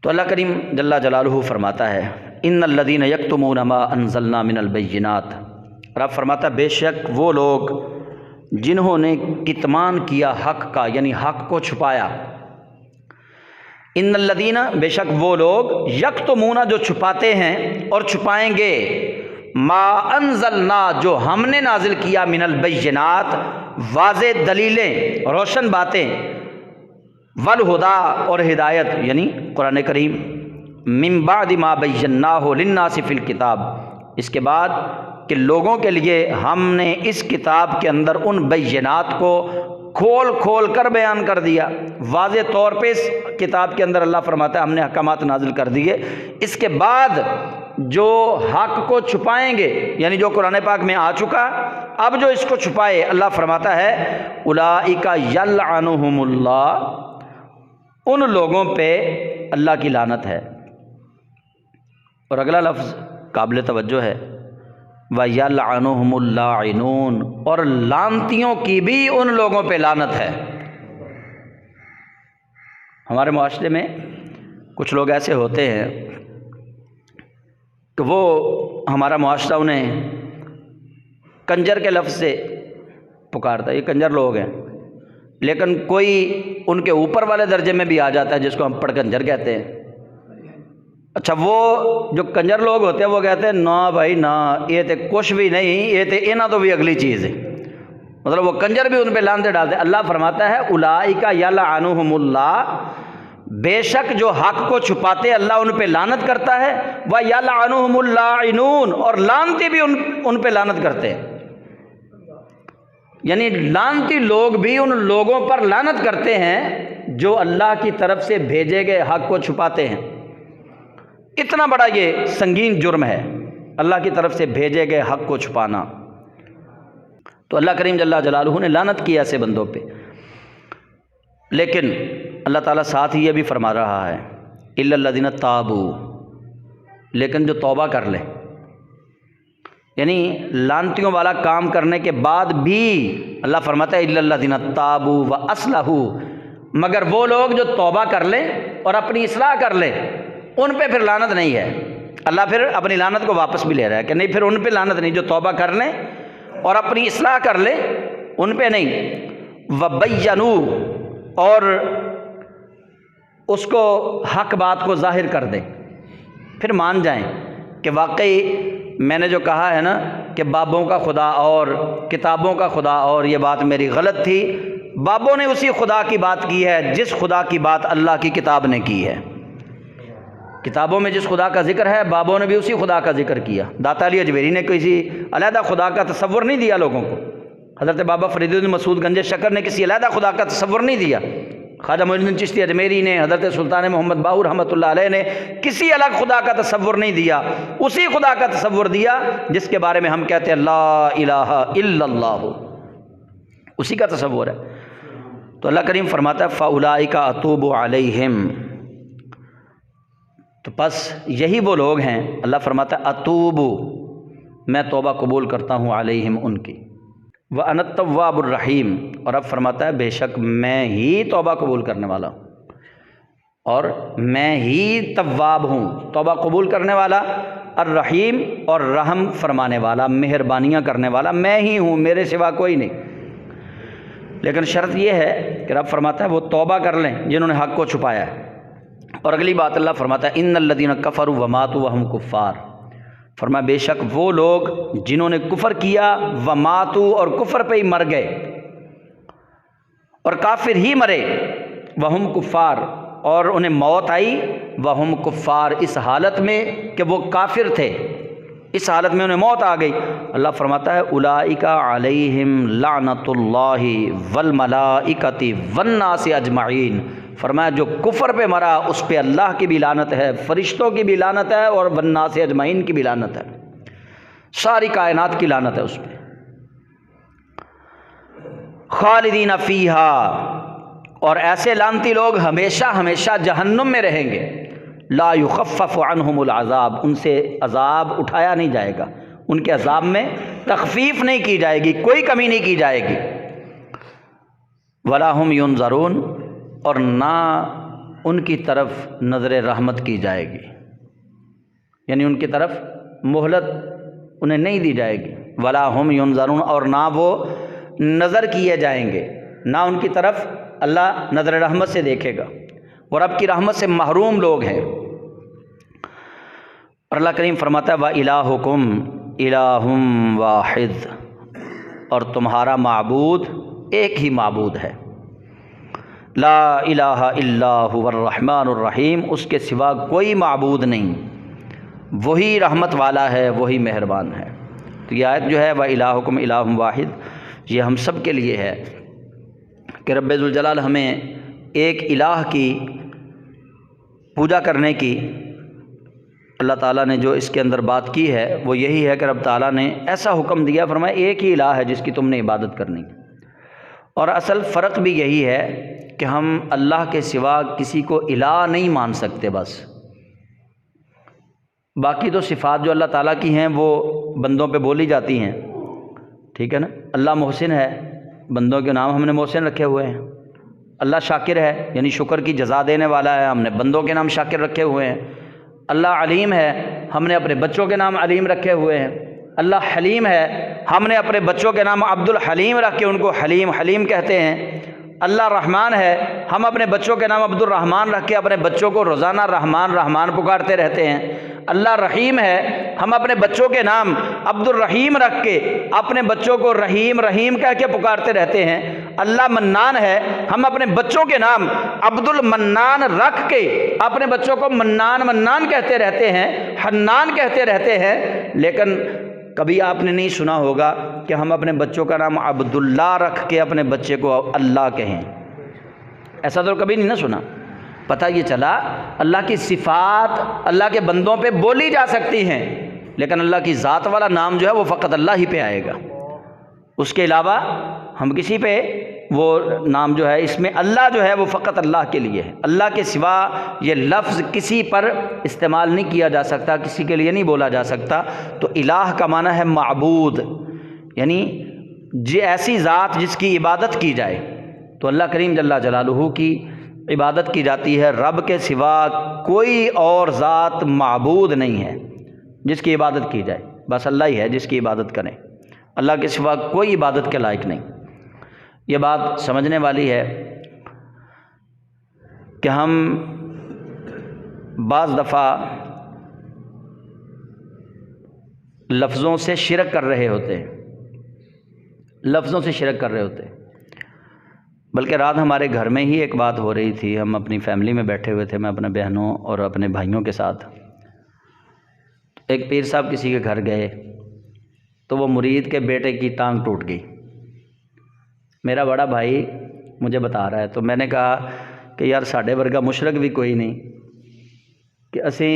تو اللہ کریم جل جلالہ فرماتا ہے ان الذین یکتمون ما انزلنا من البینات، رب فرماتا ہے بے شک وہ لوگ جنہوں نے کتمان کیا حق کا، یعنی حق کو چھپایا. ان الذین، بے شک وہ لوگ، یکتمون جو چھپاتے ہیں اور چھپائیں گے، ما انزلنا جو ہم نے نازل کیا، من البینات واضح دلیلیں، روشن باتیں، والہدا اور ہدایت یعنی قرآن کریم، من بعد ما بیناہ للناس فی الکتاب، اس کے بعد کہ لوگوں کے لیے ہم نے اس کتاب کے اندر ان بینات کو کھول کھول کر بیان کر دیا. واضح طور پہ اس کتاب کے اندر اللہ فرماتا ہے ہم نے احکامات نازل کر دیے. اس کے بعد جو حق کو چھپائیں گے، یعنی جو قرآن پاک میں آ چکا، اب جو اس کو چھپائے، اللہ فرماتا ہے اولئک یلعنہم اللہ، ان لوگوں پہ اللہ کی لعنت ہے. اور اگلا لفظ قابل توجہ ہے، وَيَلْعَنُهُمُ اللَّاعِنُونَ، اور لعنتیوں کی بھی ان لوگوں پہ لعنت ہے. ہمارے معاشرے میں کچھ لوگ ایسے ہوتے ہیں کہ وہ ہمارا معاشرہ انہیں کنجر کے لفظ سے پکارتا ہے، یہ کنجر لوگ ہیں، لیکن کوئی ان کے اوپر والے درجے میں بھی آ جاتا ہے جس کو ہم پڑ کنجر کہتے ہیں. اچھا، وہ جو کنجر لوگ ہوتے ہیں وہ کہتے ہیں نا بھائی نا، یہ تے کچھ بھی نہیں، یہ تے انہاں تو بھی اگلی چیز ہے، مطلب وہ کنجر بھی ان پہ لعنتیں ڈالتے ہیں. اللہ فرماتا ہے اولئک یلعنہم اللہ، بے شک جو حق کو چھپاتے اللہ ان پہ لعنت کرتا ہے، وَيَلْعَنُهُمُ اللَّاعِنُونَ، اور لعنتی بھی ان پہ لعنت کرتے ہیں. یعنی لعنتی لوگ بھی ان لوگوں پر لعنت کرتے ہیں جو اللہ کی طرف سے بھیجے گئے حق کو چھپاتے ہیں. اتنا بڑا یہ سنگین جرم ہے اللہ کی طرف سے بھیجے گئے حق کو چھپانا. تو اللہ کریم جل جلالہ نے لعنت کی ایسے بندوں پہ. لیکن اللہ تعالیٰ ساتھ ہی یہ بھی فرما رہا ہے الا الذین تابوا، لیکن جو توبہ کر لے، یعنی لعنتیوں والا کام کرنے کے بعد بھی اللہ فرماتا ہے الا الذین تابوا واصلحوا، مگر وہ لوگ جو توبہ کر لیں اور اپنی اصلاح کر لیں، ان پہ پھر لعنت نہیں ہے. اللہ پھر اپنی لعنت کو واپس بھی لے رہا ہے کہ نہیں، پھر ان پہ لعنت نہیں، جو توبہ کر لیں اور اپنی اصلاح کر لیں ان پہ نہیں. وَبَيَّنُوا، اور اس کو حق بات کو ظاہر کر دیں، پھر مان جائیں کہ واقعی میں نے جو کہا ہے نا کہ بابوں کا خدا اور کتابوں کا خدا اور، یہ بات میری غلط تھی. بابوں نے اسی خدا کی بات کی ہے جس خدا کی بات اللہ کی کتاب نے کی ہے. کتابوں میں جس خدا کا ذکر ہے بابوں نے بھی اسی خدا کا ذکر کیا. داتا علی اجمیری نے کسی علیحدہ خدا کا تصور نہیں دیا لوگوں کو. حضرت بابا فرید الدین مسعود گنج شکر نے کسی علیحدہ خدا کا تصور نہیں دیا. خواجہ معین الدین چشتی اجمیری نے، حضرت سلطان محمد باہو رحمۃ اللہ علیہ نے کسی الگ خدا کا تصور نہیں دیا، اسی خدا کا تصور دیا جس کے بارے میں ہم کہتے ہیں لا الہ الا اللہ، اسی کا تصور ہے. تو اللہ کریم فرماتا ہے فَأُولَئِكَ أَتُوبُ عَلَيْهِمْ، تو بس یہی وہ لوگ ہیں، اللہ فرماتا ہے اتوبو، میں توبہ قبول کرتا ہوں، علیہم ان کی، وَأَنَا التَّوَّابُ الرَّحِيمُ، اور اب فرماتا ہے بے شک میں ہی توبہ قبول کرنے والا ہوں اور میں ہی تواب ہوں، توبہ قبول کرنے والا، الرحیم، اور رحم فرمانے والا، مہربانیاں کرنے والا میں ہی ہوں، میرے سوا کوئی نہیں. لیکن شرط یہ ہے کہ رب فرماتا ہے وہ توبہ کر لیں جنہوں نے حق کو چھپایا ہے. اور اگلی بات اللہ فرماتا ہے ان الذین کفروا وماتوا وهم کفار، فرمایا بے شک وہ لوگ جنہوں نے کفر کیا، وماتوا، اور کفر پہ ہی مر گئے اور کافر ہی مرے، وہم کفار، اور انہیں موت آئی، وہم کفار، اس حالت میں کہ وہ کافر تھے، اس حالت میں انہیں موت آ گئی. اللہ فرماتا ہے اولئک علیہم لعنت اللہ والملائکۃ والناس اجمعین، فرمایا جو کفر پہ مرا اس پہ اللہ کی بھی لعنت ہے، فرشتوں کی بھی لعنت ہے، اور والناس اجمعین کی بھی لعنت ہے، ساری کائنات کی لعنت ہے اس پہ. خالدین فیہا، اور ایسے لعنتی لوگ ہمیشہ ہمیشہ جہنم میں رہیں گے. لا یخفف عنہم العذاب، ان سے عذاب اٹھایا نہیں جائے گا، ان کے عذاب میں تخفیف نہیں کی جائے گی، کوئی کمی نہیں کی جائے گی. ولا ہم ینظرون، اور نہ ان کی طرف نظر رحمت کی جائے گی، یعنی ان کی طرف مہلت انہیں نہیں دی جائے گی، ولا ہم ینظرون، اور نہ وہ نظر کیے جائیں گے، نہ ان کی طرف اللہ نظر رحمت سے دیکھے گا، اور رب کی رحمت سے محروم لوگ ہیں۔ اور اللہ کریم فرماتا ہے وَإِلَٰهُكُمْ إِلَٰهٌ وَاحِدٌ، اور تمہارا معبود ایک ہی معبود ہے، لا الہ الا هو الرحمن الرحیم، اس کے سوا کوئی معبود نہیں، وہی رحمت والا ہے، وہی مہربان ہے۔ تو یہ آیت جو ہے وَإِلَٰهُكُمْ إِلَٰهٌ وَاحِدٌ، یہ ہم سب کے لیے ہے کہ رب ذوالجلال ہمیں ایک الہ کی پوجا کرنے کی، اللہ تعالیٰ نے جو اس کے اندر بات کی ہے وہ یہی ہے کہ رب تعالیٰ نے ایسا حکم دیا، فرمایا ایک ہی الہ ہے جس کی تم نے عبادت کرنی، اور اصل فرق بھی یہی ہے کہ ہم اللہ کے سوا کسی کو الہ نہیں مان سکتے۔ بس باقی تو صفات جو اللہ تعالیٰ کی ہیں وہ بندوں پہ بولی جاتی ہیں، ٹھیک ہے نا، اللہ محسن ہے، بندوں کے نام ہم نے محسن رکھے ہوئے ہیں، اللہ شاکر ہے یعنی شکر کی جزا دینے والا ہے، ہم نے بندوں کے نام شاکر رکھے ہوئے ہیں، اللہ علیم ہے، ہم نے اپنے بچوں کے نام علیم رکھے ہوئے ہیں، اللہ حلیم ہے، ہم نے اپنے بچوں کے نام عبد الحلیم رکھ کے ان کو حلیم کہتے ہیں، اللہ رحمان ہے، ہم اپنے بچوں کے نام عبد الرحمن رکھ کے اپنے بچوں کو روزانہ رحمان پکارتے رہتے ہیں، اللہ رحیم ہے، ہم اپنے بچوں کے نام عبد الرحیم رکھ کے اپنے بچوں کو رحیم کہہ کے پکارتے رہتے ہیں، اللہ منان ہے، ہم اپنے بچوں کے نام عبد المنان رکھ کے اپنے بچوں کو منان کہتے رہتے ہیں، حنان کہتے رہتے ہیں، لیکن کبھی آپ نے نہیں سنا ہوگا کہ ہم اپنے بچوں کا نام عبداللہ رکھ کے اپنے بچے کو اللہ کہیں، ایسا تو کبھی نہیں نہ سنا۔ پتہ یہ چلا اللہ کی صفات اللہ کے بندوں پہ بولی جا سکتی ہیں، لیکن اللہ کی ذات والا نام جو ہے وہ فقط اللہ ہی پہ آئے گا، اس کے علاوہ ہم کسی پہ وہ نام جو ہے اس میں اللہ جو ہے وہ فقط اللہ کے لیے ہے، اللہ کے سوا یہ لفظ کسی پر استعمال نہیں کیا جا سکتا، کسی کے لیے نہیں بولا جا سکتا۔ تو الہ کا معنی ہے معبود، یعنی ایسی ذات جس کی عبادت کی جائے، تو اللہ کریم جل جلالہ کی عبادت کی جاتی ہے، رب کے سوا کوئی اور ذات معبود نہیں ہے جس کی عبادت کی جائے، بس اللہ ہی ہے جس کی عبادت کریں، اللہ کے سوا کوئی عبادت کے لائق نہیں۔ یہ بات سمجھنے والی ہے کہ ہم بعض دفعہ لفظوں سے شرک کر رہے ہوتے ہیں، بلکہ رات ہمارے گھر میں ہی ایک بات ہو رہی تھی، ہم اپنی فیملی میں بیٹھے ہوئے تھے، میں اپنے بہنوں اور اپنے بھائیوں کے ساتھ، ایک پیر صاحب کسی کے گھر گئے تو وہ مرید کے بیٹے کی ٹانگ ٹوٹ گئی، میرا بڑا بھائی مجھے بتا رہا ہے، تو میں نے کہا کہ یار ساڈے ورگا مشرک بھی کوئی نہیں کہ اسی،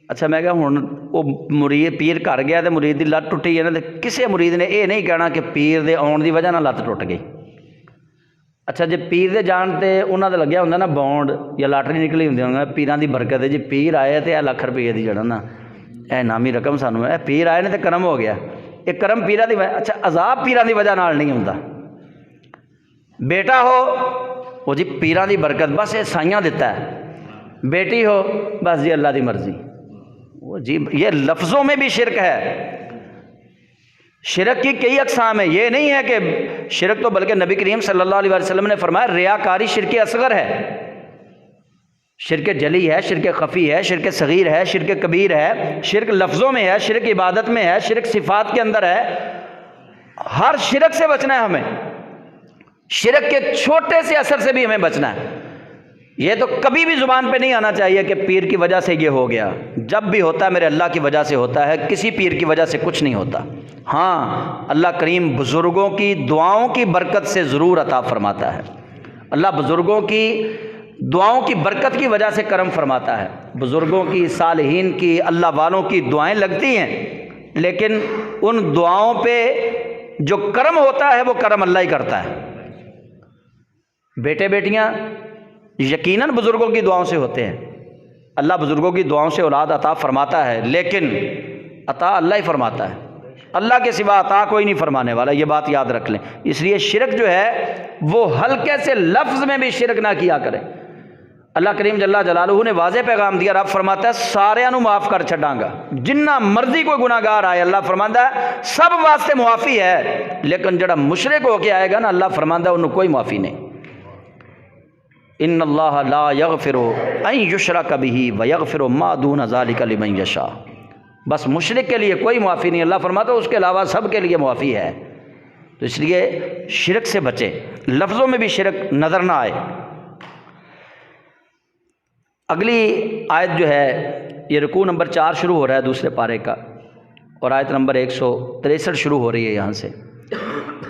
اچھا میں کہا ہن وہ مرید پیر گھر گیا تو مرید دی لت ٹوٹی ہے نا، کسے مرید نے یہ نہیں کہنا کہ پیر دے آن دی وجہ نال لت ٹوٹ گئی۔ اچھا جی پیر دے جان تے انہاں دا لگیا ہوندا نا بونڈ یا لاٹری نکلی ہوندی ہوندا، پیراں دی برکت ہے جی، پیر آئے تے اے لاکھ روپے دی جڑا نا اے نامی رقم سانوں اے پیر آئے نے تے کرم ہو گیا، یہ کرم پیراں دی وجہ، اچھا عذاب پیراں دی وجہ نال نہیں ہوندا، بیٹا ہو وہ جی پیراں دی برکت، بس یہ سائیاں دیتا ہے، بیٹی ہو بس جی اللہ دی مرضی، وہ جی یہ لفظوں میں بھی شرک ہے، شرک کی کئی اقسام ہیں، یہ نہیں ہے کہ شرک تو بلکہ نبی کریم صلی اللہ علیہ وسلم نے فرمایا ریاکاری شرک اصغر ہے، شرک جلی ہے، شرک خفی ہے، شرک صغیر ہے، شرک کبیر ہے، شرک لفظوں میں ہے، شرک عبادت میں ہے، شرک صفات کے اندر ہے، ہر شرک سے بچنا ہے ہمیں، شرک کے چھوٹے سے اثر سے بھی ہمیں بچنا ہے، یہ تو کبھی بھی زبان پہ نہیں آنا چاہیے کہ پیر کی وجہ سے یہ ہو گیا، جب بھی ہوتا ہے میرے اللہ کی وجہ سے ہوتا ہے، کسی پیر کی وجہ سے کچھ نہیں ہوتا۔ ہاں اللہ کریم بزرگوں کی دعاؤں کی برکت سے ضرور عطا فرماتا ہے، اللہ بزرگوں کی دعاؤں کی برکت کی وجہ سے کرم فرماتا ہے، بزرگوں کی، صالحین کی، اللہ والوں کی دعائیں لگتی ہیں، لیکن ان دعاؤں پہ جو کرم ہوتا ہے وہ کرم اللہ ہی کرتا ہے۔ بیٹے بیٹیاں یقیناً بزرگوں کی دعاؤں سے ہوتے ہیں، اللہ بزرگوں کی دعاؤں سے اولاد عطا فرماتا ہے، لیکن عطا اللہ ہی فرماتا ہے، اللہ کے سوا عطا کوئی نہیں فرمانے والا، یہ بات یاد رکھ لیں۔ اس لیے شرک جو ہے وہ ہلکے سے لفظ میں بھی شرک نہ کیا کریں، اللہ کریم جل جلالہ نے واضح پیغام دیا. رب فرماتا ہے سارے معاف کر چھڈاں گا, جنہ مرضی کوئی گناہ گار آئے اللہ فرماتا ہے سب واسطے معافی ہے, لیکن جڑا مشرک ہو کے آئے گا نا اللہ فرماتا ہے انہوں کوئی معافی نہیں. ان اللہ لا یغفر ان یشرک بہ ویغفر ما دون ذلک لمن یشاء. بس مشرک کے لیے کوئی معافی نہیں, اللہ فرماتا ہے اس کے علاوہ سب کے لیے معافی ہے. تو اس لیے شرک سے بچے, لفظوں میں بھی شرک نظر نہ آئے. اگلی آیت جو ہے یہ رکوع نمبر 4 شروع ہو رہا ہے دوسرے پارے کا, اور آیت نمبر 163 شروع ہو رہی ہے یہاں سے.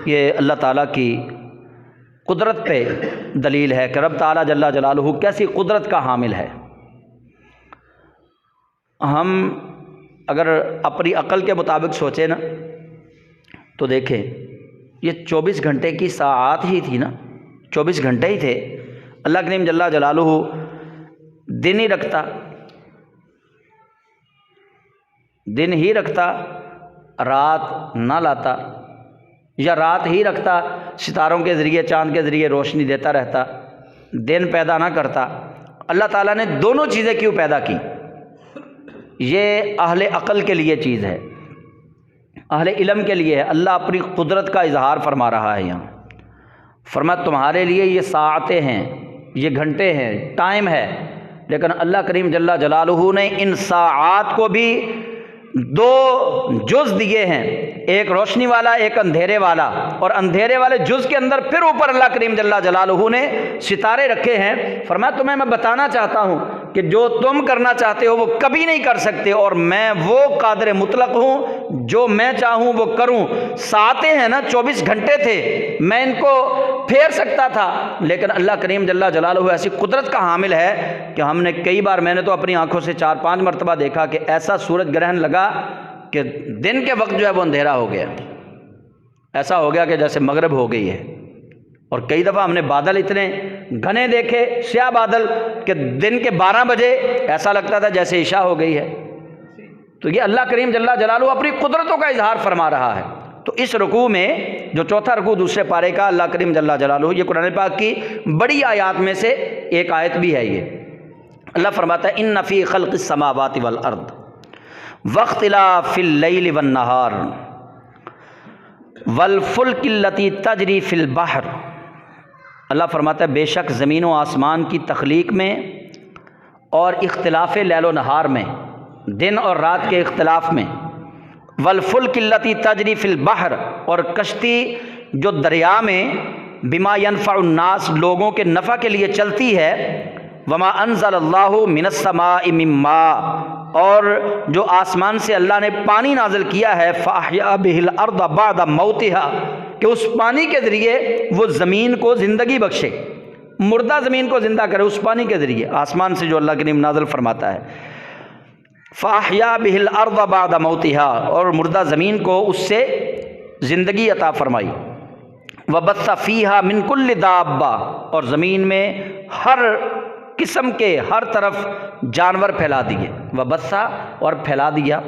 یہ اللہ تعالیٰ کی قدرت پہ دلیل ہے کہ رب تعالیٰ جل جلالہ کیسی قدرت کا حامل ہے. ہم اگر اپنی عقل کے مطابق سوچیں نا تو دیکھیں یہ 24 گھنٹے کی ساعات ہی تھی نا, 24 گھنٹے ہی تھے. اللہ کریم جل جلالہ دن ہی رکھتا, دن ہی رکھتا رات نہ لاتا, یا رات ہی رکھتا ستاروں کے ذریعے چاند کے ذریعے روشنی دیتا رہتا, دن پیدا نہ کرتا. اللہ تعالیٰ نے دونوں چیزیں کیوں پیدا کی؟ یہ اہل عقل کے لیے چیز ہے, اہل علم کے لیے ہے. اللہ اپنی قدرت کا اظہار فرما رہا ہے یہاں. فرمایا تمہارے لیے یہ ساعتیں ہیں, یہ گھنٹے ہیں, ٹائم ہے, لیکن اللہ کریم جل جلالہ نے ان ساعات کو بھی 2 جز دیے ہیں, ایک روشنی والا ایک اندھیرے والا, اور اندھیرے والے جز کے اندر پھر اوپر اللہ کریم جل جلالہ نے ستارے رکھے ہیں. فرمایا تمہیں میں بتانا چاہتا ہوں کہ جو تم کرنا چاہتے ہو وہ کبھی نہیں کر سکتے, اور میں وہ قادر مطلق ہوں جو میں چاہوں وہ کروں. ساعتیں ہیں نا 24 گھنٹے تھے, میں ان کو پھیر سکتا تھا, لیکن اللہ کریم جل جلالہ ایسی قدرت کا حامل ہے کہ ہم نے کئی بار, میں نے تو اپنی آنکھوں سے 4-5 مرتبہ دیکھا کہ ایسا سورج گرہن لگا کہ دن کے وقت جو ہے وہ اندھیرا ہو گیا, ایسا ہو گیا کہ جیسے مغرب ہو گئی ہے. اور کئی دفعہ ہم نے بادل اتنے گھنے دیکھے, سیاہ بادل, کہ دن کے 12 بجے ایسا لگتا تھا جیسے عشاء ہو گئی ہے. تو یہ اللہ کریم جل جلالہ اپنی قدرتوں کا اظہار فرما رہا ہے. تو اس رکوع میں جو چوتھا رکوع دوسرے پارے کا, اللہ کریم جل جلالہ, یہ قرآن پاک کی بڑی آیات میں سے ایک آیت بھی ہے. یہ اللہ فرماتا ہے ان فی خلق السماوات والارض واختلاف اللیل والنہار والفلک التی تجری فی البحر. اللہ فرماتا ہے بے شک زمین و آسمان کی تخلیق میں اور اختلاف لیل و نہار میں, دن اور رات کے اختلاف میں, والفلک التی تجری فی البحر, اور کشتی جو دریا میں, بما ینفع الناس لوگوں کے نفع کے لیے چلتی ہے, وما انزل اللہ من السماء من ماء, اور جو آسمان سے اللہ نے پانی نازل کیا ہے, فاحیا بہ الارض بعد موتها, کہ اس پانی کے ذریعے وہ زمین کو زندگی بخشے, مردہ زمین کو زندہ کرے اس پانی کے ذریعے, آسمان سے جو اللہ کریم نازل فرماتا ہے. فاحیا بہ الارض بعد موتها, اور مردہ زمین کو اس سے زندگی عطا فرمائی. وبث فیہا من کل دابہ, اور زمین میں ہر قسم کے ہر طرف جانور پھیلا دیے. وبثا, اور پھیلا دیا,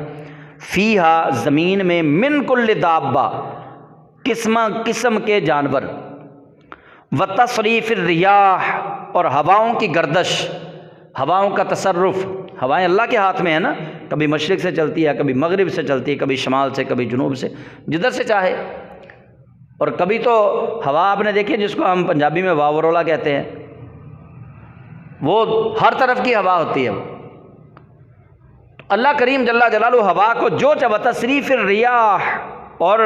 فیہا زمین میں, من کل دابہ قسم کے جانور. وتصریف الریاح, اور ہواؤں کی گردش, ہواؤں کا تصرف. ہوائیں اللہ کے ہاتھ میں ہے نا, کبھی مشرق سے چلتی ہے, کبھی مغرب سے چلتی ہے, کبھی شمال سے, کبھی جنوب سے, جدھر سے چاہے. اور کبھی تو ہوا آپ نے دیکھی جس کو ہم پنجابی میں واورولا کہتے ہیں, وہ ہر طرف کی ہوا ہوتی ہے. اللہ کریم جل جلالہ ہوا کو جو چاہے, تصریف الریاح, اور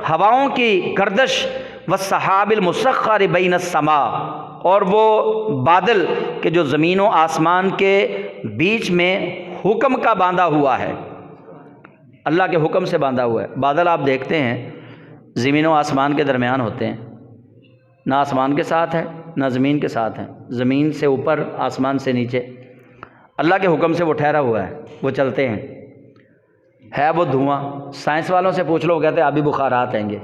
ہواؤں کی گردش, والسحاب المسخر بین السماء, اور وہ بادل کہ جو زمین و آسمان کے بیچ میں حکم کا باندھا ہوا ہے, اللہ کے حکم سے باندھا ہوا ہے. بادل آپ دیکھتے ہیں زمین و آسمان کے درمیان ہوتے ہیں, نہ آسمان کے ساتھ ہے نہ زمین کے ساتھ ہے, زمین سے اوپر آسمان سے نیچے, اللہ کے حکم سے وہ ٹھہرا ہوا ہے, وہ چلتے ہیں. ہے وہ دھواں, سائنس والوں سے پوچھ لو, کہتے ہیں آبی بخارات ہیں,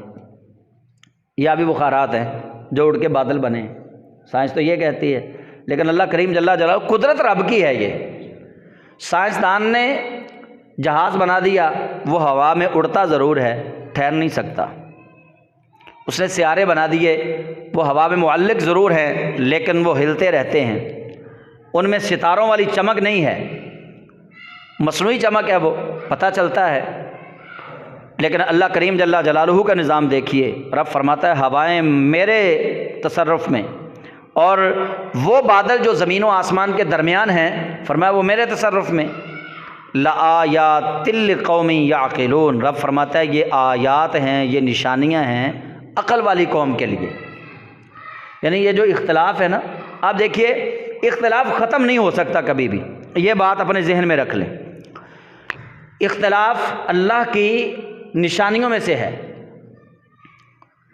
یہ آبی بخارات ہیں جو اڑ کے بادل بنے. سائنس تو یہ کہتی ہے, لیکن اللہ کریم جل جلالہ قدرت رب کی ہے. یہ سائنسدان نے جہاز بنا دیا, وہ ہوا میں اڑتا ضرور ہے, ٹھہر نہیں سکتا. اس نے سیارے بنا دیے, وہ ہوا میں معلق ضرور ہیں لیکن وہ ہلتے رہتے ہیں. ان میں ستاروں والی چمک نہیں ہے، مصنوعی چمک ہے، وہ پتہ چلتا ہے۔ لیکن اللہ کریم جل جلالہ کا نظام دیکھیے، رب فرماتا ہے ہوائیں میرے تصرف میں، اور وہ بادل جو زمین و آسمان کے درمیان ہیں فرمایا وہ میرے تصرف میں۔ لآیات لقوم یعقلون، رب فرماتا ہے یہ آیات ہیں، یہ نشانیاں ہیں عقل والی قوم کے لیے۔ یعنی یہ جو اختلاف ہے نا، آپ دیکھیے اختلاف ختم نہیں ہو سکتا کبھی بھی، یہ بات اپنے ذہن میں رکھ لیں۔ اختلاف اللہ کی نشانیوں میں سے ہے۔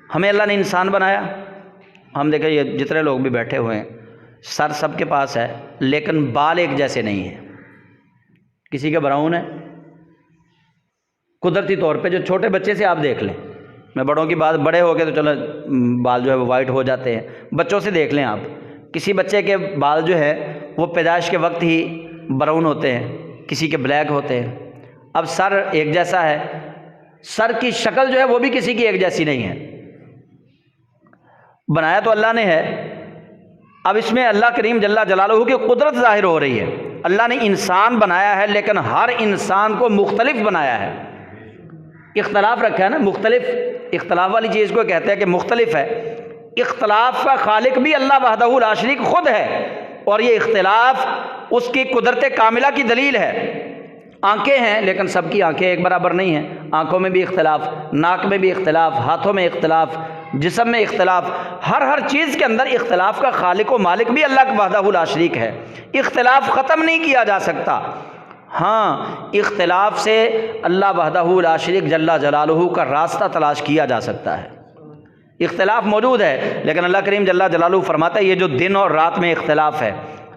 ہمیں اللہ نے انسان بنایا، ہم دیکھیں یہ جتنے لوگ بھی بیٹھے ہوئے ہیں سر سب کے پاس ہے، لیکن بال ایک جیسے نہیں ہیں، کسی کے براؤن ہے۔ قدرتی طور پہ جو چھوٹے بچے سے آپ دیکھ لیں، میں بڑوں کی بات، بڑے ہو کے تو چلو بال جو ہے وہ وائٹ ہو جاتے ہیں، بچوں سے دیکھ لیں آپ، کسی بچے کے بال جو ہے وہ پیدائش کے وقت ہی براؤن ہوتے ہیں، کسی کے بلیک ہوتے ہیں۔ اب سر ایک جیسا ہے، سر کی شکل جو ہے وہ بھی کسی کی ایک جیسی نہیں ہے، بنایا تو اللہ نے ہے۔ اب اس میں اللہ کریم جل جلالہ کی قدرت ظاہر ہو رہی ہے۔ اللہ نے انسان بنایا ہے، لیکن ہر انسان کو مختلف بنایا ہے، اختلاف رکھا ہے نا، مختلف، اختلاف والی چیز کو کہتے ہیں کہ مختلف ہے۔ اختلاف کا خالق بھی اللہ وحدہ لا شریک خود ہے، اور یہ اختلاف اس کی قدرت کاملہ کی دلیل ہے۔ آنکھیں ہیں لیکن سب کی آنکھیں ایک برابر نہیں ہیں، آنکھوں میں بھی اختلاف، ناک میں بھی اختلاف، ہاتھوں میں اختلاف، جسم میں اختلاف، ہر چیز کے اندر اختلاف کا خالق و مالک بھی اللہ وحدہ لا شریک ہے۔ اختلاف ختم نہیں کیا جا سکتا، ہاں اختلاف سے اللہ وحدہ لا شریک جل جلالہ کا راستہ تلاش کیا جا سکتا ہے۔ اختلاف موجود ہے، لیکن اللہ کریم جل جلالہ فرماتا ہے یہ جو دن اور رات میں اختلاف ہے،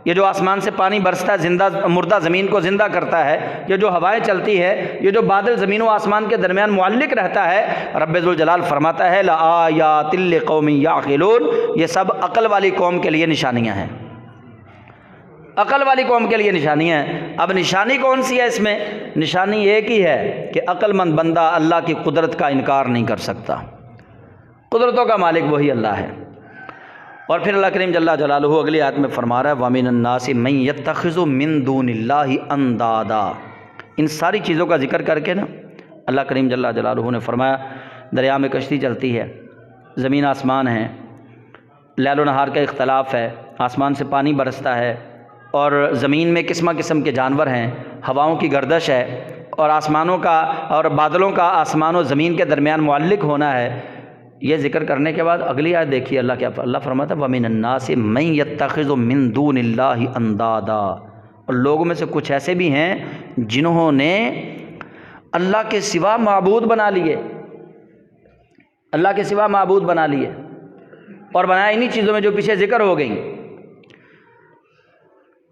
یہ جو آسمان سے پانی برستا ہے زندہ مردہ زمین کو زندہ کرتا ہے، یہ جو ہوائیں چلتی ہے، یہ جو بادل زمین و آسمان کے درمیان معلق رہتا ہے، رب ذوالجلال فرماتا ہے لآیات لقوم یعقلون، یہ سب عقل والی قوم کے لیے نشانیاں ہیں، عقل والی قوم کے لیے نشانیاں ہیں۔ اب نشانی کون سی ہے اس میں؟ نشانی ایک ہی ہے کہ عقل مند بندہ اللہ کی قدرت کا انکار نہیں کر سکتا، قدرتوں کا مالک وہی اللہ ہے۔ اور پھر اللہ کریم جل جلالہ اگلی آیت میں فرما رہا ہے وَمِنَ النَّاسِ مَن يَتَّخِذُ مِن دُونِ اللَّهِ أَندَادًا۔ ان ساری چیزوں کا ذکر کر کے نا اللہ کریم جل جلالہ نے فرمایا دریا میں کشتی چلتی ہے، زمین آسمان ہیں، لیل و نہار کا اختلاف ہے، آسمان سے پانی برستا ہے، اور زمین میں قسم قسم کے جانور ہیں، ہواؤں کی گردش ہے، اور آسمانوں کا اور بادلوں کا آسمان و زمین کے درمیان معلق ہونا ہے۔ یہ ذکر کرنے کے بعد اگلی آیت دیکھیے اللہ کیا، اللہ فرماتا ہے وَمِنَ النَّاسِ مَن يَتَّخِذُ مِن دُونِ اللَّهِ أَندَادًا، اور لوگوں میں سے کچھ ایسے بھی ہیں جنہوں نے اللہ کے سوا معبود بنا لیے، اللہ کے سوا معبود بنا لیے، اور بنایا انہی چیزوں میں جو پیچھے ذکر ہو گئیں۔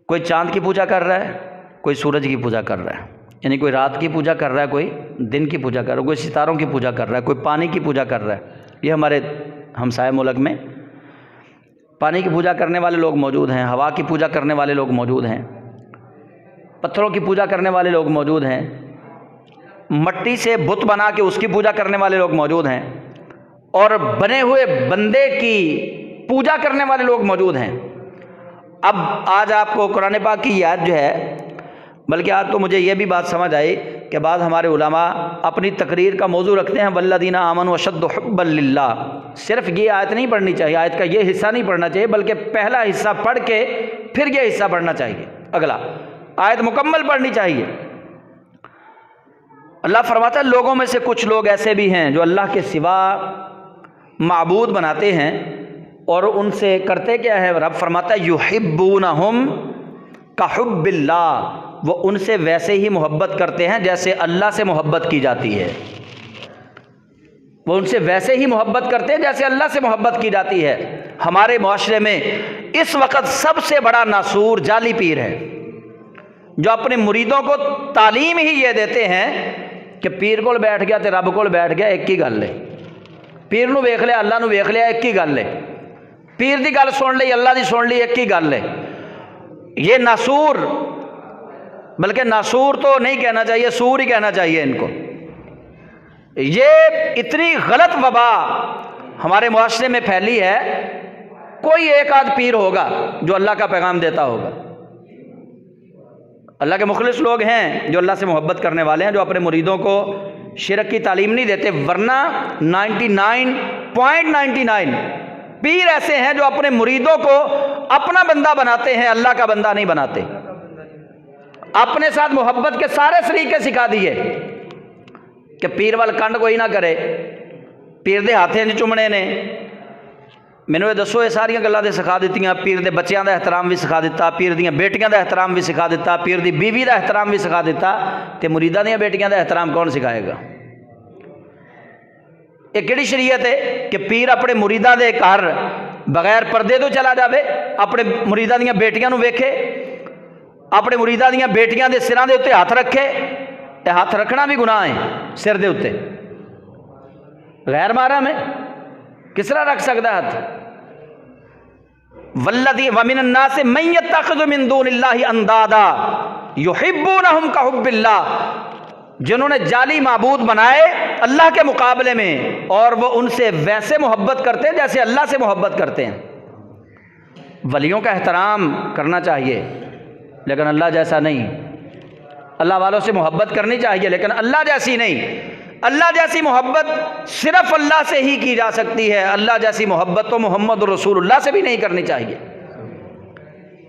کوئی چاند کی پوجا کر رہا ہے، کوئی سورج کی پوجا کر رہا ہے، یعنی کوئی رات کی پوجا کر رہا ہے، کوئی دن کی پوجا کر رہا ہے، کوئی ستاروں کی پوجا کر رہا ہے، کوئی پانی کی پوجا کر رہا ہے۔ یہ ہمارے ہمسائے ملک میں پانی کی پوجا کرنے والے لوگ موجود ہیں، ہوا کی پوجا کرنے والے لوگ موجود ہیں، پتھروں کی پوجا کرنے والے لوگ موجود ہیں، مٹی سے بت بنا کے اس کی پوجا کرنے والے لوگ موجود ہیں، اور بنے ہوئے بندے کی پوجا کرنے والے لوگ موجود ہیں۔ اب آج آپ کو قرآن پاک کی یاد جو ہے، بلکہ آج تو مجھے یہ بھی بات سمجھ آئی کہ بعض ہمارے علماء اپنی تقریر کا موضوع رکھتے ہیں والذین آمنوا اشد حبا للہ۔ صرف یہ آیت نہیں پڑھنی چاہیے، آیت کا یہ حصہ نہیں پڑھنا چاہیے، بلکہ پہلا حصہ پڑھ کے پھر یہ حصہ پڑھنا چاہیے، اگلا آیت مکمل پڑھنی چاہیے۔ اللہ فرماتا ہے لوگوں میں سے کچھ لوگ ایسے بھی ہیں جو اللہ کے سوا معبود بناتے ہیں، اور ان سے کرتے کیا ہے؟ رب فرماتا ہے یحبونہم کحب اللہ، وہ ان سے ویسے ہی محبت کرتے ہیں جیسے اللہ سے محبت کی جاتی ہے، وہ ان سے ویسے ہی محبت کرتے ہیں جیسے اللہ سے محبت کی جاتی ہے۔ ہمارے معاشرے میں اس وقت سب سے بڑا ناسور جعلی پیر ہے، جو اپنے مریدوں کو تعلیم ہی یہ دیتے ہیں کہ پیر کول بیٹھ گیا تے رب کول بیٹھ گیا، ایک ہی گل ہے، پیر نو ویکھ لیا اللہ نو ویکھ لیا، ایک ہی گل ہے، پیر دی گل سن لی اللہ دی سن لی، ایک ہی گل ہے۔ یہ ناسور، بلکہ ناسور تو نہیں کہنا چاہیے، سور ہی کہنا چاہیے ان کو۔ یہ اتنی غلط وبا ہمارے معاشرے میں پھیلی ہے، کوئی ایک آدھ پیر ہوگا جو اللہ کا پیغام دیتا ہوگا، اللہ کے مخلص لوگ ہیں جو اللہ سے محبت کرنے والے ہیں، جو اپنے مریدوں کو شرک کی تعلیم نہیں دیتے، ورنہ 99.99 پیر ایسے ہیں جو اپنے مریدوں کو اپنا بندہ بناتے ہیں، اللہ کا بندہ نہیں بناتے۔ اپنے ساتھ محبت کے سارے سلیقے سکھا دیے کہ پیر وال کنڈ کوئی نہ کرے، پیر دے ہاتھیں چومنے نے، مینوں یہ دسو یہ ساری گلاں تے سکھا دتیاں، پیر دے بچیاں دا احترام بھی سکھا دیتا، پیر دیاں بیٹیاں دا احترام بھی سکھا دیتا، پیر دی بیوی دا احترام بھی سکھا دیتا، تے مریداں دیاں بیٹیاں دا احترام کون سکھائے گا؟ یہ کیڑی شریعت ہے کہ پیر اپنے مریداں دے گھر بغیر پردے تو چلا جاوے، اپنے مریداں دیاں بیٹیاں نو ویکھے، اپنے مریداں دیاں بیٹیاں دے سراں دے اوتے ہاتھ رکھے؟ تے ہاتھ رکھنا بھی گناہ ہے سر دے اوتے، غیر محرم ہے، کس طرح رکھ سکتا ہے ہاتھ؟ والذی ومن الناس من یتخذ من دون اللہ اندادا یحبونہم کحب اللہ، جنہوں نے جعلی معبود بنائے اللہ کے مقابلے میں، اور وہ ان سے ویسے محبت کرتے ہیں جیسے اللہ سے محبت کرتے ہیں۔ ولیوں کا احترام کرنا چاہیے لیکن اللہ جیسا نہیں، اللہ والوں سے محبت کرنی چاہیے لیکن اللہ جیسی نہیں۔ اللہ جیسی محبت صرف اللہ سے ہی کی جا سکتی ہے، اللہ جیسی محبت تو محمد رسول اللہ سے بھی نہیں کرنی چاہیے۔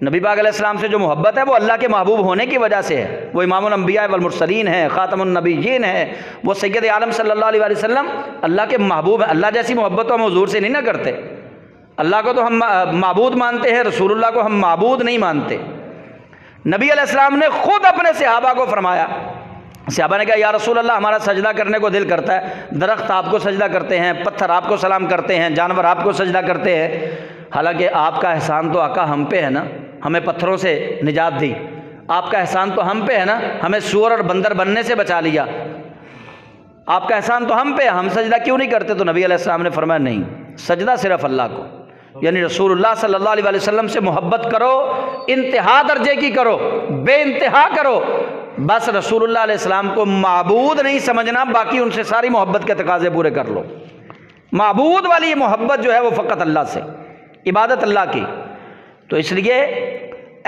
نبی پاک علیہ السلام سے جو محبت ہے وہ اللہ کے محبوب ہونے کی وجہ سے ہے، وہ امام الانبیاء والمرسلین ہیں، خاتم النبیین ہیں، وہ سید عالم صلی اللہ علیہ وسلم اللہ کے محبوب ہیں۔ اللہ جیسی محبت تو ہم حضور سے نہیں نہ کرتے، اللہ کو تو ہم معبود مانتے ہیں، رسول اللہ کو ہم معبود نہیں مانتے۔ نبی علیہ السلام نے خود اپنے صحابہ کو فرمایا، صحابہ نے کہا یا رسول اللہ ہمارا سجدہ کرنے کو دل کرتا ہے، درخت آپ کو سجدہ کرتے ہیں، پتھر آپ کو سلام کرتے ہیں، جانور آپ کو سجدہ کرتے ہیں، حالانکہ آپ کا احسان تو آقا ہم پہ ہے نا، ہمیں پتھروں سے نجات دی، آپ کا احسان تو ہم پہ ہے نا، ہمیں سور اور بندر بننے سے بچا لیا، آپ کا احسان تو ہم پہ ہے، ہم سجدہ کیوں نہیں کرتے؟ تو نبی علیہ السلام نے فرمایا نہیں، سجدہ صرف اللہ کو، یعنی رسول اللہ صلی اللہ علیہ وسلم سے محبت کرو، انتہا درجے کی کرو، بے انتہا کرو، بس رسول اللہ علیہ السلام کو معبود نہیں سمجھنا، باقی ان سے ساری محبت کے تقاضے پورے کر لو۔ معبود والی محبت جو ہے وہ فقط اللہ سے، عبادت اللہ کی۔ تو اس لیے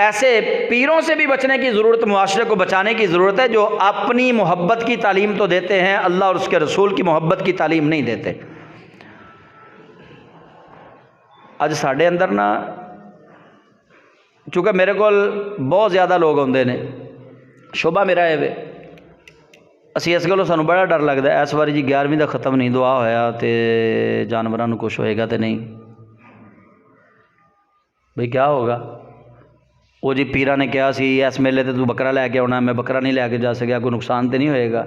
ایسے پیروں سے بھی بچنے کی ضرورت، معاشرے کو بچانے کی ضرورت ہے جو اپنی محبت کی تعلیم تو دیتے ہیں، اللہ اور اس کے رسول کی محبت کی تعلیم نہیں دیتے۔ اج ساڈے اندر نا، چونکہ میرے کو بہت زیادہ لوگ آتے ہیں، شعبہ میرا ہے اسی اس گلوں سانوں بڑا ڈر لگتا ہے، اس باری جی 11ویں دا ختم نہیں دعا ہویا تے جانوراں نوں کچھ ہوئے گا تے نہیں، بھئی کیا ہوگا؟ وہ جی پیرا نے کہا سی اس میلے تے تو بکرا لے کے آنا، میں بکرا نہیں لے کے جا سکیا، کوئی نقصان تے نہیں ہوئے گا؟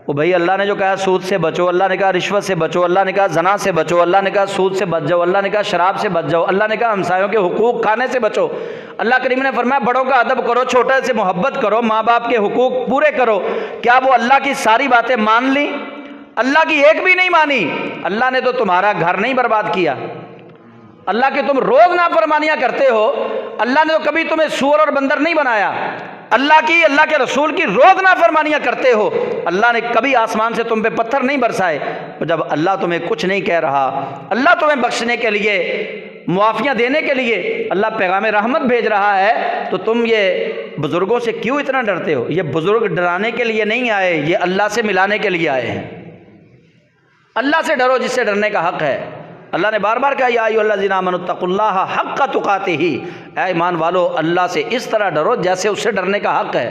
وہ بھائی اللہ نے جو کہا سود سے بچو، اللہ نے کہا رشوت سے بچو، اللہ نے کہا زنا سے بچو، اللہ نے کہا سود سے بچ جاؤ، اللہ نے کہا شراب سے بچ جاؤ، اللہ نے کہا ہمسایوں کے حقوق کھانے سے بچو، اللہ کریم نے فرمایا بڑوں کا ادب کرو، چھوٹے سے محبت کرو، ماں باپ کے حقوق پورے کرو۔ کیا وہ اللہ کی ساری باتیں مان لیں؟ اللہ کی ایک بھی نہیں مانی۔ اللہ نے تو تمہارا گھر نہیں برباد کیا، اللہ کے تم روز نافرمانیاں کرتے ہو، اللہ نے تو کبھی تمہیں سور اور بندر نہیں بنایا، اللہ کی، اللہ کے رسول کی روز نافرمانیاں کرتے ہو، اللہ نے کبھی آسمان سے تم پہ پتھر نہیں برسائے۔ جب اللہ تمہیں کچھ نہیں کہہ رہا، اللہ تمہیں بخشنے کے لیے، معافیاں دینے کے لیے اللہ پیغام رحمت بھیج رہا ہے، تو تم یہ بزرگوں سے کیوں اتنا ڈرتے ہو؟ یہ بزرگ ڈرانے کے لیے نہیں آئے، یہ اللہ سے ملانے کے لیے آئے ہیں۔ اللہ سے ڈرو جس سے ڈرنے کا حق ہے۔ اللہ نے بار بار کہا یا ایھا الذین آمنوا اتقوا اللہ حق تقاتہ، اے ایمان والو اللہ سے اس طرح ڈرو جیسے اس سے ڈرنے کا حق ہے۔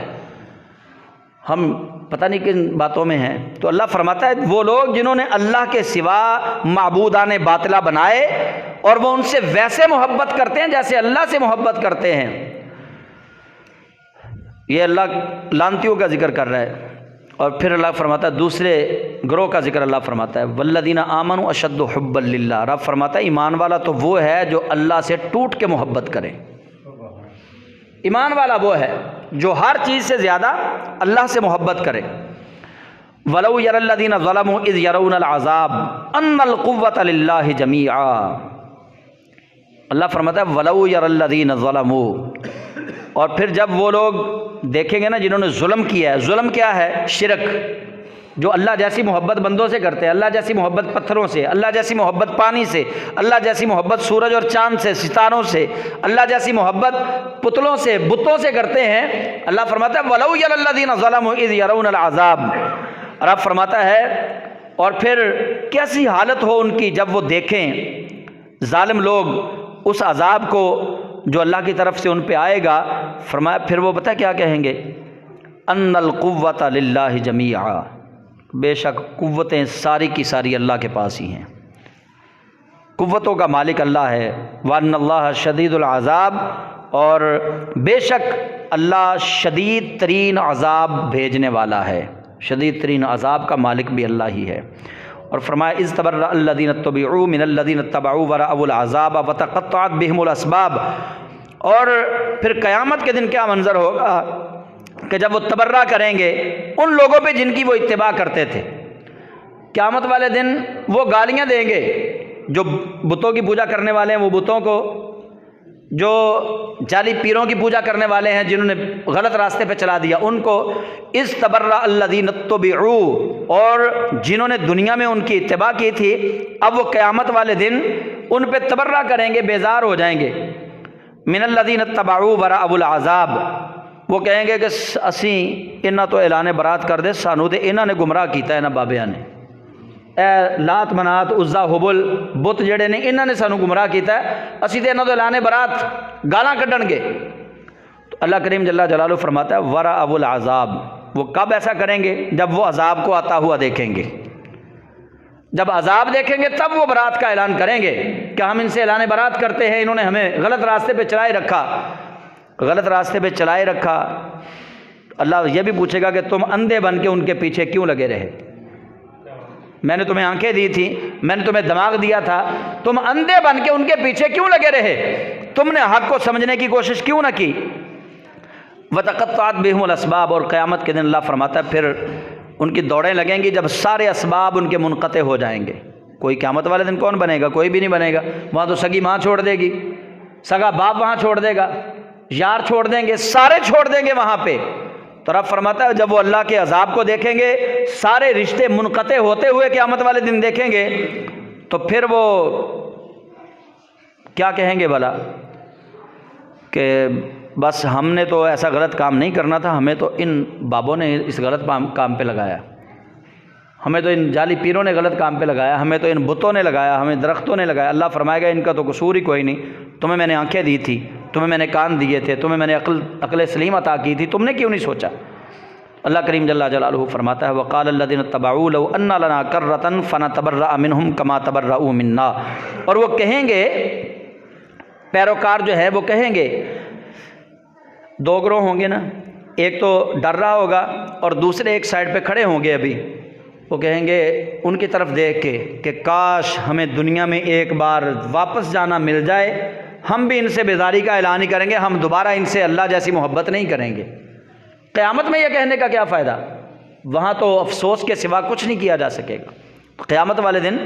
ہم پتہ نہیں کن باتوں میں ہیں، تو اللہ فرماتا ہے وہ لوگ جنہوں نے اللہ کے سوا معبودان باطلہ بنائے اور وہ ان سے ویسے محبت کرتے ہیں جیسے اللہ سے محبت کرتے ہیں۔ یہ اللہ لعنتیوں کا ذکر کر رہا ہے، اور پھر اللہ فرماتا ہے دوسرے گروہ کا ذکر اللہ فرماتا ہے والذین آمنوا اشد حبا للہ، رب فرماتا ہے ایمان والا تو وہ ہے جو اللہ سے ٹوٹ کے محبت کرے۔ ایمان والا وہ ہے جو ہر چیز سے زیادہ اللہ سے محبت کرے۔ وَلَوْ يَرَى الَّذِينَ ظَلَمُوا إِذْ يَرَوْنَ الْعَذَابَ أَنَّ الْقُوَّةَ لِلَّهِ جَمِيعًا، اللہ فرماتا ہے وَلَوْ يَرَى الَّذِينَ ظَلَمُوا، اور پھر جب وہ لوگ دیکھیں گے نا جنہوں نے ظلم کیا ہے، ظلم کیا ہے؟ شرک، جو اللہ جیسی محبت بندوں سے کرتے ہیں، اللہ جیسی محبت پتھروں سے، اللہ جیسی محبت پانی سے، اللہ جیسی محبت سورج اور چاند سے، ستاروں سے، اللہ جیسی محبت پتلوں سے، بتوں سے کرتے ہیں، اللہ فرماتا ہے وَلَوْ يَرَى الَّذِينَ ظَلَمُوا إِذْ يَرَوْنَ الْعَذَابَ، اور آپ فرماتا ہے اور پھر کیسی حالت ہو ان کی جب وہ دیکھیں ظالم لوگ اس عذاب کو جو اللہ کی طرف سے ان پہ آئے گا، فرمایا پھر وہ پتہ کیا کہیں گے، ان القوۃ للہ جمیعا، بے شک قوتیں ساری کی ساری اللہ کے پاس ہی ہیں، قوتوں کا مالک اللہ ہے، وان اللہ شدید العذاب، اور بے شک اللہ شدید ترین عذاب بھیجنے والا ہے، شدید ترین عذاب کا مالک بھی اللہ ہی ہے۔ اور فرمایا اذ تبرأ الذین اتبعوا من الذین اتبعوا ورأوا العذاب وتقطعت بهم الاسباب، اور پھر قیامت کے دن کیا منظر ہوگا کہ جب وہ تبرہ کریں گے ان لوگوں پہ جن کی وہ اتباع کرتے تھے، قیامت والے دن وہ گالیاں دیں گے، جو بتوں کی پوجا کرنے والے ہیں وہ بتوں کو، جو جعلی پیروں کی پوجا کرنے والے ہیں جنہوں نے غلط راستے پہ چلا دیا ان کو، اذ تبرأ الذین اتبعوا، اور جنہوں نے دنیا میں ان کی اتباع کی تھی اب وہ قیامت والے دن ان پہ تبرہ کریں گے، بیزار ہو جائیں گے، من الذین اتبعوا ورأوا العذاب، وہ کہیں گے کہ اسی انہاں تو اعلان برات کر دے، سانو تے انہاں نے گمراہ کیتا ہے انہاں بابیاں نے، اے لات منات عزا حبل بت جڑے نے انہاں نے سانو گمراہ کیتا ہے، اسی تے انہاں تو اعلان برات گالاں کڈن گے۔ تو اللہ کریم جل جلالہ فرماتا ہے ورأوا العذاب، وہ کب ایسا کریں گے؟ جب وہ عذاب کو آتا ہوا دیکھیں گے، جب عذاب دیکھیں گے تب وہ برات کا اعلان کریں گے کہ ہم ان سے اعلان برات کرتے ہیں، انہوں نے ہمیں غلط راستے پہ چلائے رکھا، غلط راستے پہ چلائے رکھا۔ اللہ یہ بھی پوچھے گا کہ تم اندھے بن کے ان کے پیچھے کیوں لگے رہے؟ میں نے تمہیں آنکھیں دی تھی، میں نے تمہیں دماغ دیا تھا، تم اندھے بن کے ان کے پیچھے کیوں لگے رہے؟ تم نے حق کو سمجھنے کی کوشش کیوں نہ کی؟ وَتَقَطَّعَتْ بِهِمُ الْأَسْبَابُ، اور قیامت کے دن اللہ فرماتا ہے پھر ان کی دوڑیں لگیں گی جب سارے اسباب ان کے منقطع ہو جائیں گے۔ کوئی قیامت والے دن کون بنے گا؟ کوئی بھی نہیں بنے گا، وہاں تو سگی ماں چھوڑ دے گی، سگا باپ وہاں چھوڑ دے گا، یار چھوڑ دیں گے، سارے چھوڑ دیں گے وہاں پہ۔ تو رب فرماتا ہے جب وہ اللہ کے عذاب کو دیکھیں گے، سارے رشتے منقطع ہوتے ہوئے قیامت والے دن دیکھیں گے، تو پھر وہ کیا کہیں گے بھلا کہ بس ہم نے تو ایسا غلط کام نہیں کرنا تھا، ہمیں تو ان بابوں نے اس غلط کام پہ لگایا، ہمیں تو ان جعلی پیروں نے غلط کام پہ لگایا، ہمیں تو ان بتوں نے لگایا، ہمیں درختوں نے لگایا۔ اللہ فرمائے گا ان کا تو قصور ہی کوئی نہیں، تمہیں میں نے آنکھیں دی تھی، تمہیں میں نے کان دیے تھے، تمہیں میں نے عقل سلیم عطا کی تھی، تم نے کیوں نہیں سوچا؟ اللہ کریم جل جلالہ فرماتا ہے وقال الذین اتبعوا لو ان لنا کرۃ فنتبرأ منہم کما تبرؤوا منا، اور وہ کہیں گے، پیروکار جو ہے وہ کہیں گے، دو گروہ ہوں گے نا، ایک تو ڈر رہا ہوگا اور دوسرے ایک سائڈ پہ کھڑے ہوں گے، ابھی وہ کہیں گے ان کی طرف دیکھ کے کہ کاش ہمیں دنیا میں ایک بار واپس جانا مل جائے، ہم بھی ان سے بیزاری کا اعلان ہی کریں گے، ہم دوبارہ ان سے اللہ جیسی محبت نہیں کریں گے۔ قیامت میں یہ کہنے کا کیا فائدہ؟ وہاں تو افسوس کے سوا کچھ نہیں کیا جا سکے گا۔ قیامت والے دن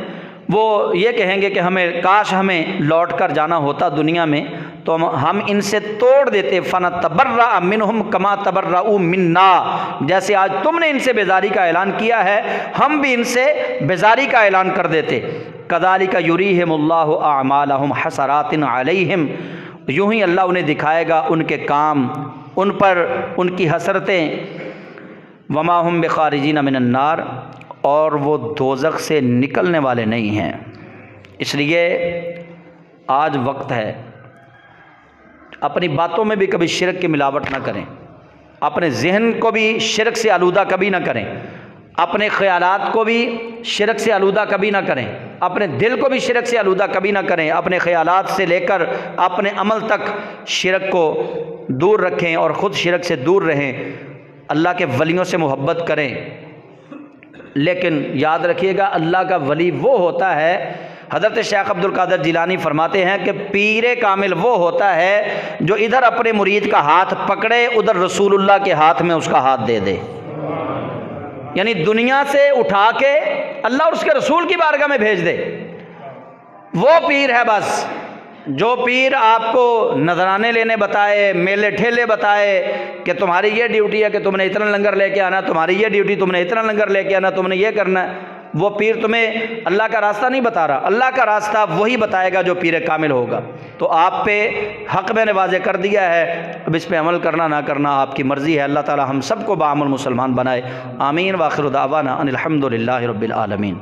وہ یہ کہیں گے کہ ہمیں کاش ہمیں لوٹ کر جانا ہوتا دنیا میں تو ہم ان سے توڑ دیتے، فنتبرأ منہم کما تبرؤوا منا، جیسے آج تم نے ان سے بیزاری کا اعلان کیا ہے ہم بھی ان سے بیزاری کا اعلان کر دیتے۔ کذالک یریہم اللہ اعمالہم حسرات علیہم، یوں ہی اللہ انہیں دکھائے گا ان کے کام ان پر، ان کی حسرتیں، وما ہم بخارجین من النار، اور وہ دوزخ سے نکلنے والے نہیں ہیں۔ اس لیے آج وقت ہے اپنی باتوں میں بھی کبھی شرک کی ملاوٹ نہ کریں، اپنے ذہن کو بھی شرک سے آلودہ کبھی نہ کریں، اپنے خیالات کو بھی شرک سے آلودہ کبھی نہ کریں، اپنے دل کو بھی شرک سے آلودہ کبھی نہ کریں، اپنے خیالات سے لے کر اپنے عمل تک شرک کو دور رکھیں اور خود شرک سے دور رہیں، اللہ کے ولیوں سے محبت کریں۔ لیکن یاد رکھیے گا اللہ کا ولی وہ ہوتا ہے، حضرت شیخ عبد القادر جیلانی فرماتے ہیں کہ پیر کامل وہ ہوتا ہے جو ادھر اپنے مرید کا ہاتھ پکڑے، ادھر رسول اللہ کے ہاتھ میں اس کا ہاتھ دے دے، یعنی دنیا سے اٹھا کے اللہ اور اس کے رسول کی بارگاہ میں بھیج دے، وہ پیر ہے بس۔ جو پیر آپ کو نذرانے لینے بتائے، میلے ٹھیلے بتائے کہ تمہاری یہ ڈیوٹی ہے کہ تم نے اتنا لنگر لے کے آنا، تمہاری یہ ڈیوٹی تم نے اتنا لنگر لے کے آنا، تم نے یہ کرنا ہے، وہ پیر تمہیں اللہ کا راستہ نہیں بتا رہا۔ اللہ کا راستہ وہی بتائے گا جو پیر کامل ہوگا۔ تو آپ پہ حق میں نے واضح کر دیا ہے، اب اس پہ عمل کرنا نہ کرنا آپ کی مرضی ہے۔ اللہ تعالی ہم سب کو بعمل مسلمان بنائے، آمین۔ وآخر دعوانا ان الحمد للہ رب العالمین۔